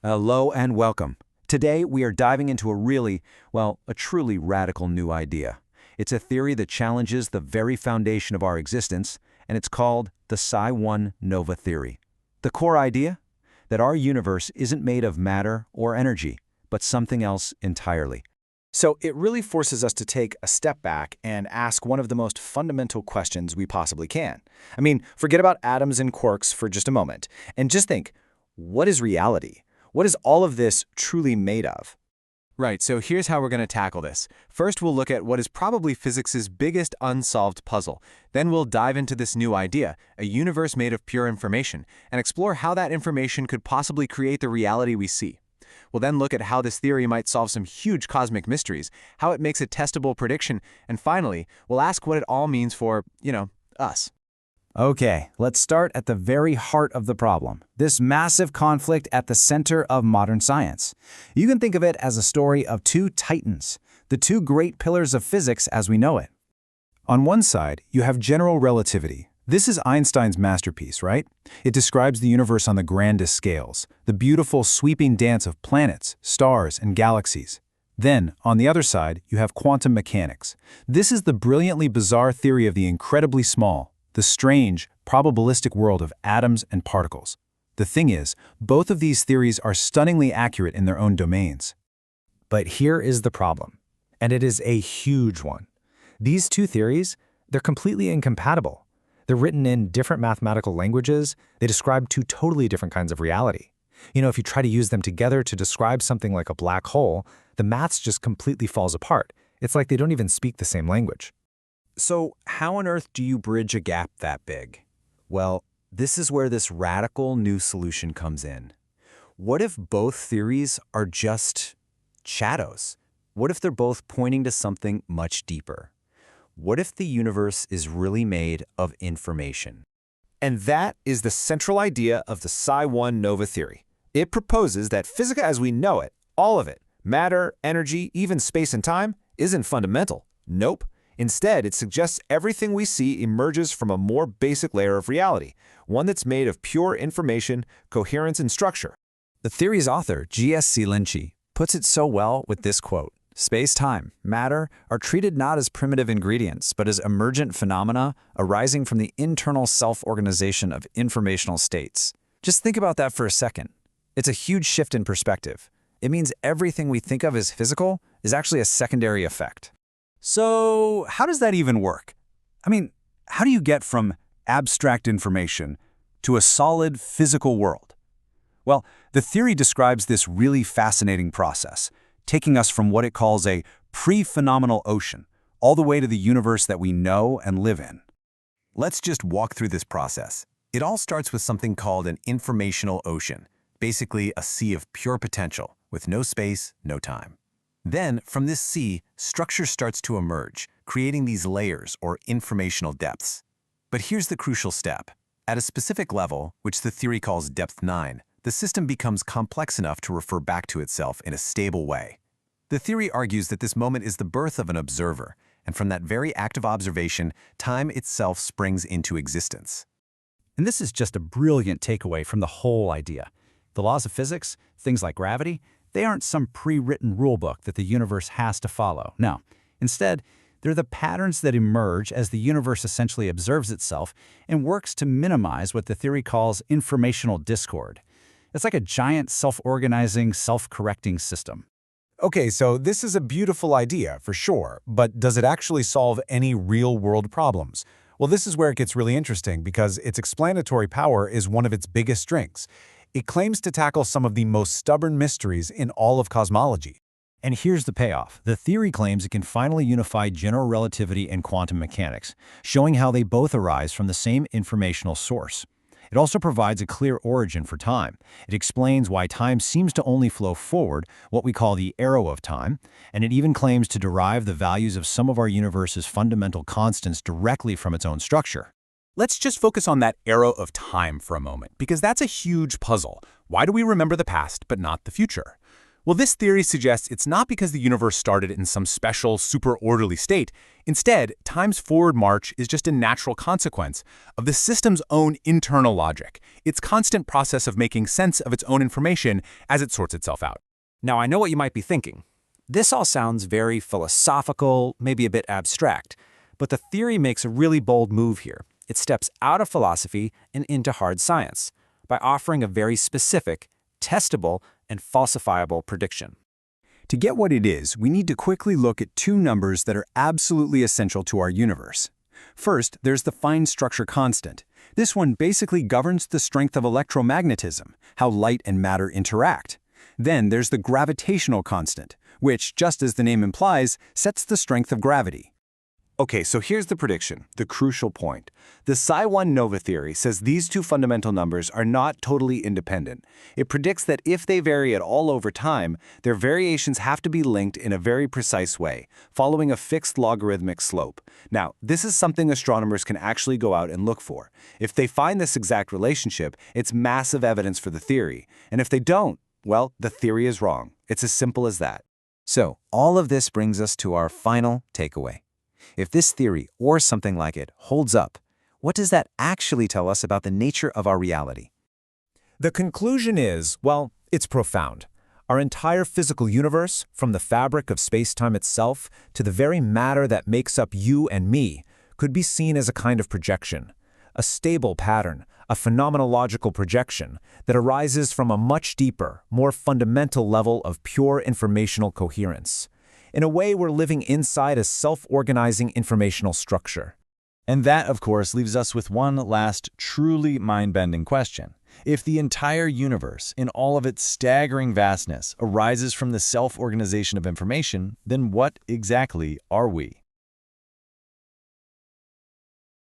Hello and welcome. Today we are diving into a truly radical new idea. It's a theory that challenges the very foundation of our existence, and it's called the Psi-1 nova theory. The core idea? That our universe isn't made of matter or energy, but something else entirely. So it really forces us to take a step back and ask one of the most fundamental questions we possibly can. Forget about atoms and quarks for just a moment, and just think, what is reality? What is all of this truly made of? Right, so here's how we're going to tackle this. First, we'll look at what is probably physics' biggest unsolved puzzle. Then we'll dive into this new idea, a universe made of pure information, and explore how that information could possibly create the reality we see. We'll then look at how this theory might solve some huge cosmic mysteries, how it makes a testable prediction, and finally, we'll ask what it all means for, us. Okay, let's start at the very heart of the problem, this massive conflict at the center of modern science. You can think of it as a story of two titans, the two great pillars of physics as we know it. On one side, you have general relativity. This is Einstein's masterpiece, right? It describes the universe on the grandest scales, the beautiful sweeping dance of planets, stars, and galaxies. Then, on the other side, you have quantum mechanics. This is the brilliantly bizarre theory of the incredibly small, the strange, probabilistic world of atoms and particles. The thing is, both of these theories are stunningly accurate in their own domains. But here is the problem, and it is a huge one. These two theories, they're completely incompatible. They're written in different mathematical languages. They describe two totally different kinds of reality. If you try to use them together to describe something like a black hole, the maths just completely falls apart. It's like they don't even speak the same language. So how on earth do you bridge a gap that big? Well, this is where this radical new solution comes in. What if both theories are just shadows? What if they're both pointing to something much deeper? What if the universe is really made of information? And that is the central idea of the Psi-1 nova theory. It proposes that physics as we know it, all of it, matter, energy, even space and time, isn't fundamental. Nope. Instead, it suggests everything we see emerges from a more basic layer of reality, one that's made of pure information, coherence, and structure. The theory's author, G.S.C. Linchi, puts it so well with this quote: "Space-time, matter, are treated not as primitive ingredients, but as emergent phenomena arising from the internal self-organization of informational states." Just think about that for a second. It's a huge shift in perspective. It means everything we think of as physical is actually a secondary effect. So how does that even work? How do you get from abstract information to a solid physical world? Well, the theory describes this really fascinating process, taking us from what it calls a pre-phenomenal ocean, all the way to the universe that we know and live in. Let's just walk through this process. It all starts with something called an informational ocean, basically a sea of pure potential, with no space, no time. Then, from this sea, structure starts to emerge, creating these layers or informational depths. But here's the crucial step. At a specific level, which the theory calls depth 9, the system becomes complex enough to refer back to itself in a stable way. The theory argues that this moment is the birth of an observer, and from that very act of observation, time itself springs into existence. And this is just a brilliant takeaway from the whole idea. The laws of physics, things like gravity, they aren't some pre-written rulebook that the universe has to follow. No. Instead, they're the patterns that emerge as the universe essentially observes itself and works to minimize what the theory calls informational discord. It's like a giant self-organizing, self-correcting system. Okay, so this is a beautiful idea, for sure, but does it actually solve any real-world problems? Well, this is where it gets really interesting because its explanatory power is one of its biggest strengths. It claims to tackle some of the most stubborn mysteries in all of cosmology. And here's the payoff. The theory claims it can finally unify general relativity and quantum mechanics, showing how they both arise from the same informational source. It also provides a clear origin for time. It explains why time seems to only flow forward, what we call the arrow of time, and it even claims to derive the values of some of our universe's fundamental constants directly from its own structure. Let's just focus on that arrow of time for a moment, because that's a huge puzzle. Why do we remember the past but not the future? Well, this theory suggests it's not because the universe started in some special, super orderly state. Instead, time's forward march is just a natural consequence of the system's own internal logic, its constant process of making sense of its own information as it sorts itself out. Now, I know what you might be thinking. This all sounds very philosophical, maybe a bit abstract, but the theory makes a really bold move here. It steps out of philosophy and into hard science by offering a very specific, testable, and falsifiable prediction. To get what it is, we need to quickly look at two numbers that are absolutely essential to our universe. First, there's the fine structure constant. This one basically governs the strength of electromagnetism, how light and matter interact. Then there's the gravitational constant, which, just as the name implies, sets the strength of gravity. Okay, so here's the prediction, the crucial point. The Psi-1 nova theory says these two fundamental numbers are not totally independent. It predicts that if they vary at all over time, their variations have to be linked in a very precise way, following a fixed logarithmic slope. Now, this is something astronomers can actually go out and look for. If they find this exact relationship, it's massive evidence for the theory. And if they don't, well, the theory is wrong. It's as simple as that. So, all of this brings us to our final takeaway. If this theory, or something like it, holds up, what does that actually tell us about the nature of our reality? The conclusion is, well, it's profound. Our entire physical universe, from the fabric of space-time itself to the very matter that makes up you and me, could be seen as a kind of projection, a stable pattern, a phenomenological projection that arises from a much deeper, more fundamental level of pure informational coherence. In a way, we're living inside a self-organizing informational structure. And that, of course, leaves us with one last truly mind-bending question. If the entire universe, in all of its staggering vastness, arises from the self-organization of information, then what exactly are we?